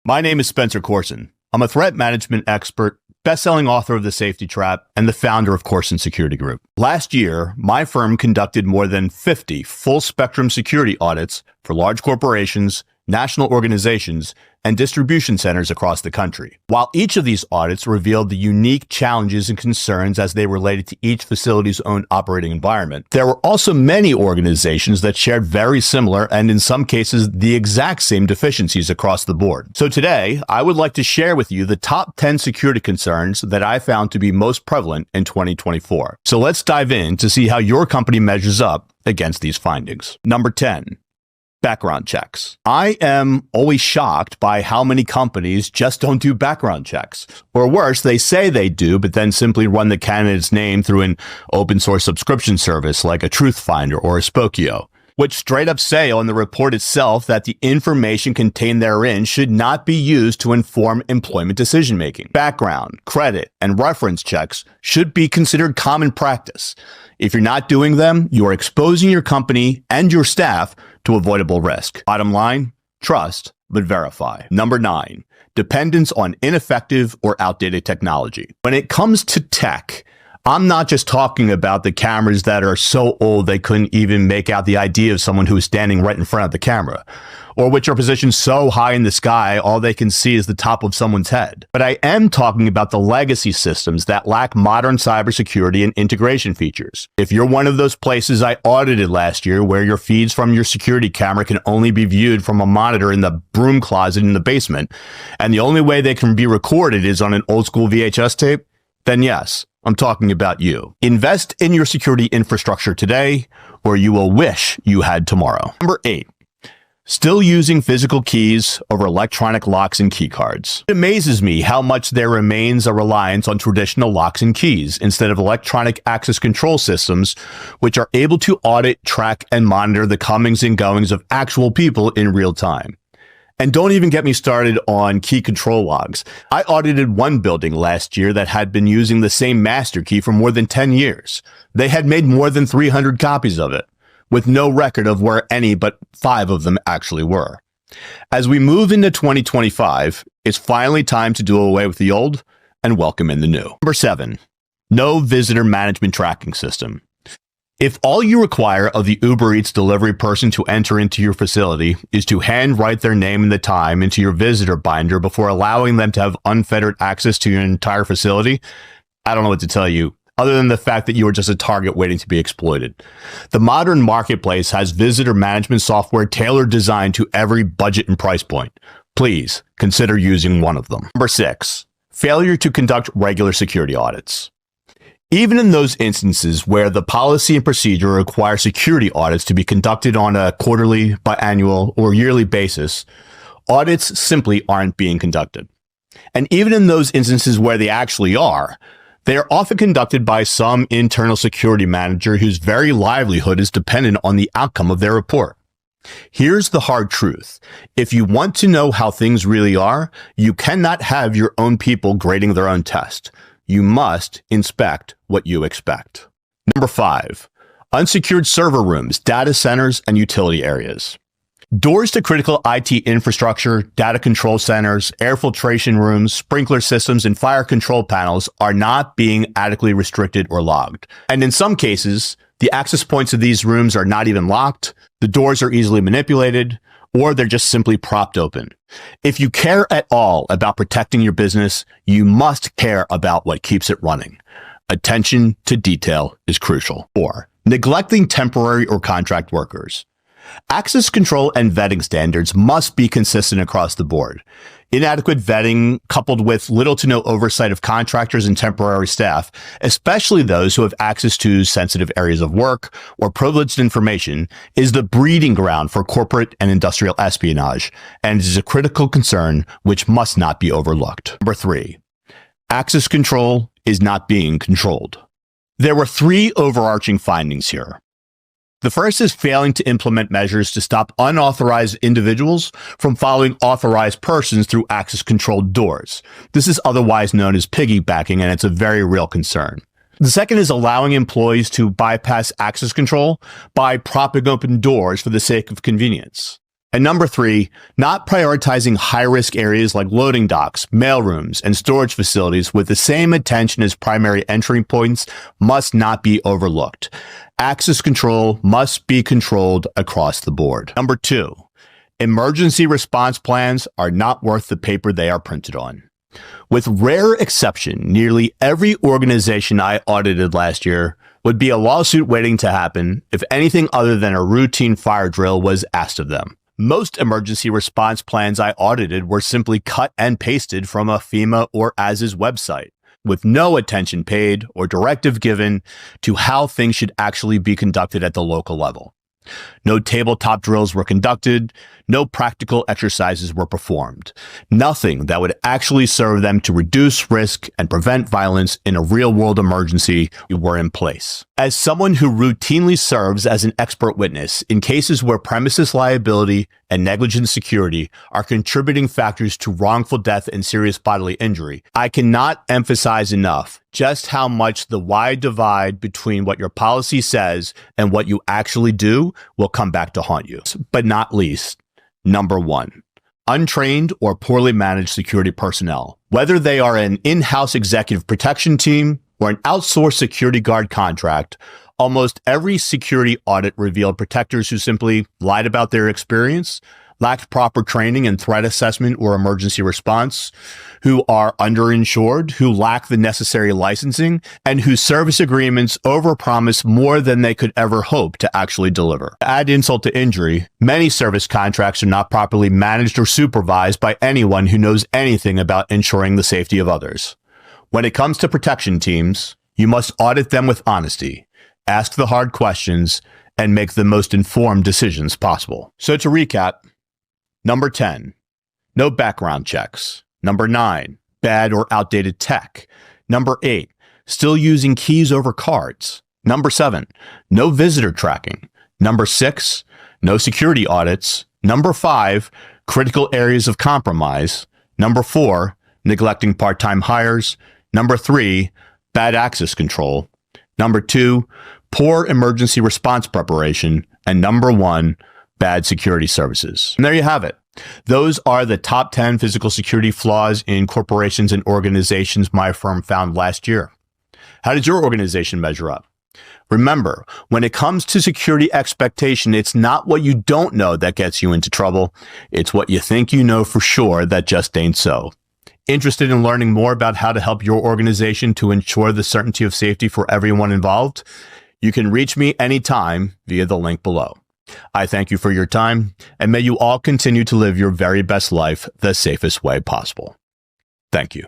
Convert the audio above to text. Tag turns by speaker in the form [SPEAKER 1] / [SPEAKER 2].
[SPEAKER 1] My name is Spencer Corson. I'm a threat management expert, best-selling author of The Safety Trap, and the founder of Corson Security Group. Last year, my firm conducted more than 50 full-spectrum security audits for large corporations, national organizations, and distribution centers across the country. While each of these audits revealed the unique challenges and concerns as they related to each facility's own operating environment, there were also many organizations that shared very similar and in some cases the exact same deficiencies across the board. So today, I would like to share with you the top 10 security concerns that I found to be most prevalent in 2024. So let's dive in to see how your company measures up against these findings. Number 10. Background checks. I am always shocked by how many companies just don't do background checks. Or worse, they say they do, but then simply run the candidate's name through an open source subscription service like a Truthfinder or a Spokio, which straight up say on the report itself that the information contained therein should not be used to inform employment decision-making. Background, credit, and reference checks should be considered common practice. If you're not doing them, you are exposing your company and your staff to avoidable risk. Bottom line, trust, but verify. Number 9, dependence on ineffective or outdated technology. When it comes to tech, I'm not just talking about the cameras that are so old they couldn't even make out the ID of someone who is standing right in front of the camera, or which are positioned so high in the sky all they can see is the top of someone's head. But I am talking about the legacy systems that lack modern cybersecurity and integration features. If you're one of those places I audited last year where your feeds from your security camera can only be viewed from a monitor in the broom closet in the basement, and the only way they can be recorded is on an old school VHS tape, then yes, I'm talking about you. Invest in your security infrastructure today, or you will wish you had tomorrow. Number 8. Still using physical keys over electronic locks and key cards. It amazes me how much there remains a reliance on traditional locks and keys instead of electronic access control systems, which are able to audit, track, and monitor the comings and goings of actual people in real time. And don't even get me started on key control logs. I audited one building last year that had been using the same master key for more than 10 years. They had made more than 300 copies of it, with no record of where any but 5 of them actually were. As we move into 2025, it's finally time to do away with the old and welcome in the new. Number 7, no visitor management tracking system. If all you require of the Uber Eats delivery person to enter into your facility is to handwrite their name and the time into your visitor binder before allowing them to have unfettered access to your entire facility, I don't know what to tell you, other than the fact that you are just a target waiting to be exploited. The modern marketplace has visitor management software tailored designed to every budget and price point. Please consider using one of them. Number 6, failure to conduct regular security audits. Even in those instances where the policy and procedure require security audits to be conducted on a quarterly, biannual, or yearly basis, audits simply aren't being conducted. And even in those instances where they actually are, they are often conducted by some internal security manager whose very livelihood is dependent on the outcome of their report. Here's the hard truth. If you want to know how things really are, you cannot have your own people grading their own test. You must inspect what you expect. Number 5, unsecured server rooms, data centers, and utility areas. Doors to critical IT infrastructure, data control centers, air filtration rooms, sprinkler systems, and fire control panels are not being adequately restricted or logged. And in some cases, the access points of these rooms are not even locked, the doors are easily manipulated, or they're just simply propped open. If you care at all about protecting your business, you must care about what keeps it running. Attention to detail is crucial. Or neglecting temporary or contract workers. Access control and vetting standards must be consistent across the board. Inadequate vetting, coupled with little to no oversight of contractors and temporary staff, especially those who have access to sensitive areas of work or privileged information, is the breeding ground for corporate and industrial espionage, and is a critical concern which must not be overlooked. Number 3, access control is not being controlled. There were 3 overarching findings here. The first is failing to implement measures to stop unauthorized individuals from following authorized persons through access-controlled doors. This is otherwise known as piggybacking, and it's a very real concern. The second is allowing employees to bypass access control by propping open doors for the sake of convenience. And number 3, not prioritizing high-risk areas like loading docks, mailrooms, and storage facilities with the same attention as primary entry points must not be overlooked. Access control must be controlled across the board. Number 2, emergency response plans are not worth the paper they are printed on. With rare exception, nearly every organization I audited last year would be a lawsuit waiting to happen if anything other than a routine fire drill was asked of them. Most emergency response plans I audited were simply cut and pasted from a FEMA or AS's website, with no attention paid or directive given to how things should actually be conducted at the local level. No tabletop drills were conducted, no practical exercises were performed. Nothing that would actually serve them to reduce risk and prevent violence in a real-world emergency were in place. As someone who routinely serves as an expert witness in cases where premises liability and negligent security are contributing factors to wrongful death and serious bodily injury, I cannot emphasize enough just how much the wide divide between what your policy says and what you actually do will come back to haunt you. But not least, number 1, untrained or poorly managed security personnel. Whether they are an in-house executive protection team or an outsourced security guard contract, almost every security audit revealed protectors who simply lied about their experience, lacked proper training in threat assessment or emergency response, who are underinsured, who lack the necessary licensing, and whose service agreements overpromise more than they could ever hope to actually deliver. To add insult to injury, many service contracts are not properly managed or supervised by anyone who knows anything about ensuring the safety of others. When it comes to protection teams, you must audit them with honesty, ask the hard questions, and make the most informed decisions possible. So to recap, number 10, no background checks. Number 9, bad or outdated tech. Number 8, still using keys over cards. Number 7, no visitor tracking. Number 6, no security audits. Number 5, critical areas of compromise. Number 4, neglecting part-time hires. Number 3, bad access control. Number 2, poor emergency response preparation. And number 1, bad security services. And there you have it. Those are the top 10 physical security flaws in corporations and organizations my firm found last year. How did your organization measure up? Remember, when it comes to security expectation, it's not what you don't know that gets you into trouble. It's what you think you know for sure that just ain't so. Interested in learning more about how to help your organization to ensure the certainty of safety for everyone involved? You can reach me anytime via the link below. I thank you for your time, and may you all continue to live your very best life the safest way possible. Thank you.